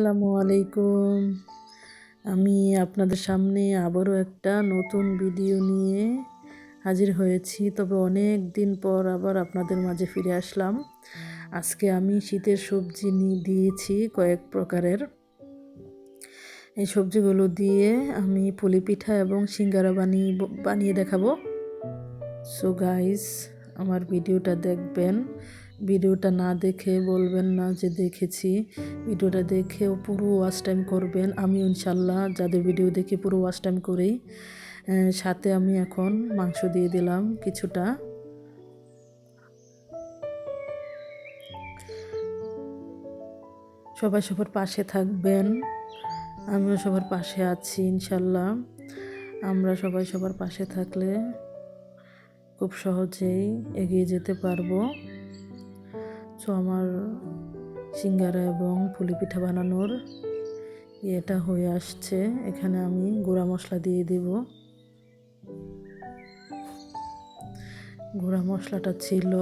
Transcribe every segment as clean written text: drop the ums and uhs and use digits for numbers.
আসসালামু আলাইকুম। আমি আপনাদের সামনে আবারও একটা নতুন ভিডিও নিয়ে হাজির হয়েছি। তবে অনেক দিন পর আবার আপনাদের মাঝে ফিরে আসলাম। আজকে আমি শীতের সবজি দিয়েছি কয়েক প্রকারের। এই সবজিগুলো দিয়ে আমি পুলি পিঠা এবং সিঙ্গারা বানিয়ে দেখাবো। সো গাইস, আমার ভিডিওটা দেখবেন। ভিডিওটা না দেখে বলবেন না যে দেখেছি। ভিডিওটা দেখেও পুরো ওয়াচ টাইম করবেন। আমি ইনশাল্লাহ যাদের ভিডিও দেখে পুরো ওয়াচ টাইম করি। সাথে আমি এখন মাংস দিয়ে দিলাম কিছুটা। সবাই সবার পাশে থাকবেন, আমিও সবার পাশে আছি ইনশাল্লাহ। আমরা সবাই সবার পাশে থাকলে খুব সহজেই এগিয়ে যেতে পারবো। সো আমার সিঙ্গারা এবং পুলি পিঠা বানানোর এটা হয়ে আসছে। এখানে আমি গুঁড়া মশলা দিয়ে দেব। গুঁড়া মশলাটা ছিল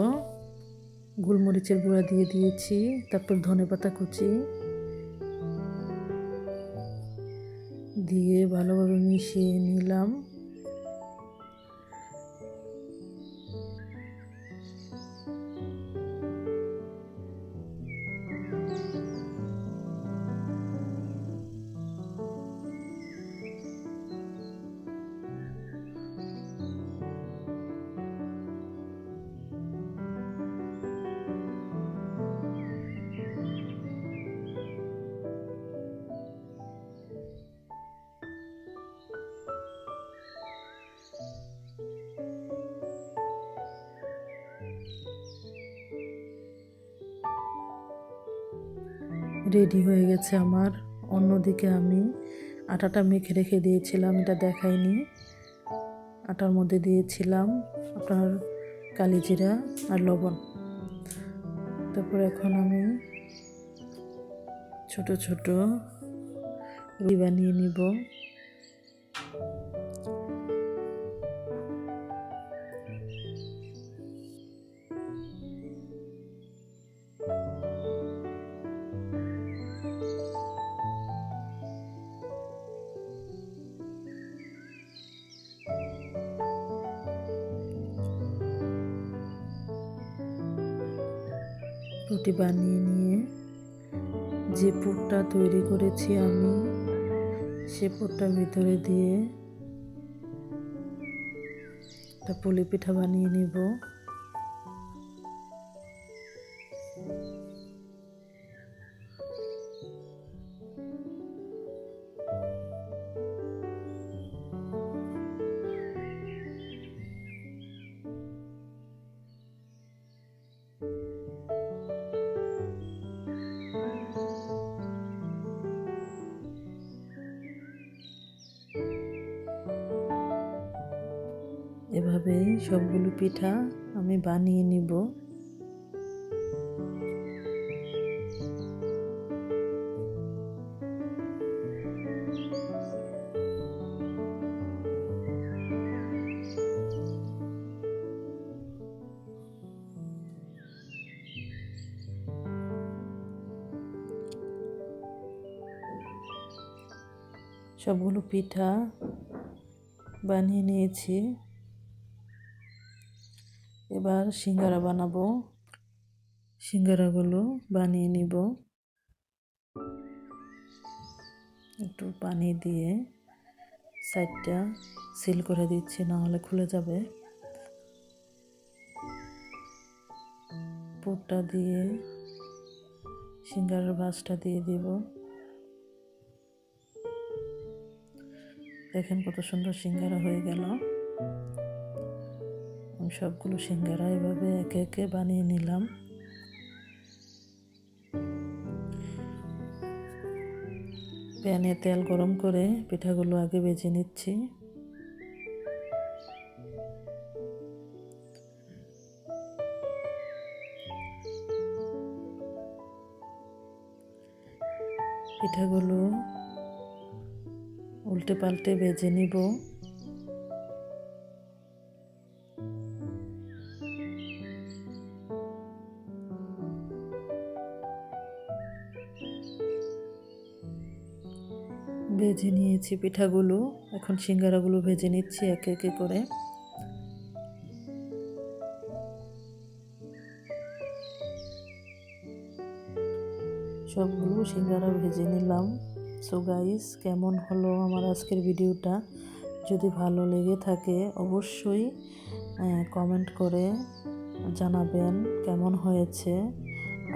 গোলমরিচের গুঁড়া দিয়ে দিয়েছি, তারপর ধনেপাতা কুচি দিয়ে ভালোভাবে মিশিয়ে নিলাম। রেডি হয়ে গেছে আমার। অন্যদিকে আমি আটাটা মেখে রেখে দিয়েছিলাম, এটা দেখাইনি। আটার মধ্যে দিয়েছিলাম আপনার কালিজিরা আর লবণ। তারপর এখন আমি ছোট ছোট রুটি বানিয়ে নিব। রুটি বানিয়ে নিয়ে যে পুরটা তৈরি করেছি আমি, সে পুরটা ভিতরে দিয়ে একটা পুলি পিঠা বানিয়ে নিব। এভাবেই সবগুলো পিঠা আমি বানিয়ে নিব। সবগুলো পিঠা বানিয়ে নিয়েছি। এবার সিঙ্গারা বানাবো। সিঙ্গারাগুলো বানিয়ে নিব। একটু পানি দিয়ে সাইডটা সিল করে দিচ্ছি, না হলে খুলে যাবে। পুরটা দিয়ে সিঙ্গারার ভাঁজটা দিয়ে দিব। দেখেন কত সুন্দর সিঙ্গারা হয়ে গেল। আমি সবগুলো সিঙ্গারা এভাবে একে একে বানিয়ে নিলাম। প্যানে তেল গরম করে পিঠাগুলো আগে ভেজে নিচ্ছি। পিঠাগুলো উল্টে পাল্টে ভেজে নিব। ভেজে নিয়েছি পিঠাগুলো, এখন সিঙ্গারাগুলো ভেজে নিচ্ছি একে একে করে। সবগুলো সিঙ্গারা ভেজে নিলাম। সো গাইস, কেমন হলো আমার আজকের ভিডিওটা? যদি ভালো লেগে থাকে অবশ্যই কমেন্ট করে জানাবেন কেমন হয়েছে।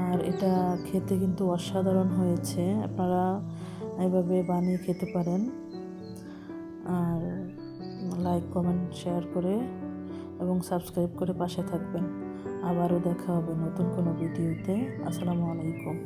আর এটা খেতে কিন্তু অসাধারণ হয়েছে, আপনারা এভাবে বানিয়ে খেতে পারেন। আর লাইক কমেন্ট শেয়ার করে এবং সাবস্ক্রাইব করে পাশে থাকবেন। আবারও দেখা হবে নতুন কোনো ভিডিওতে। আসসালামু আলাইকুম।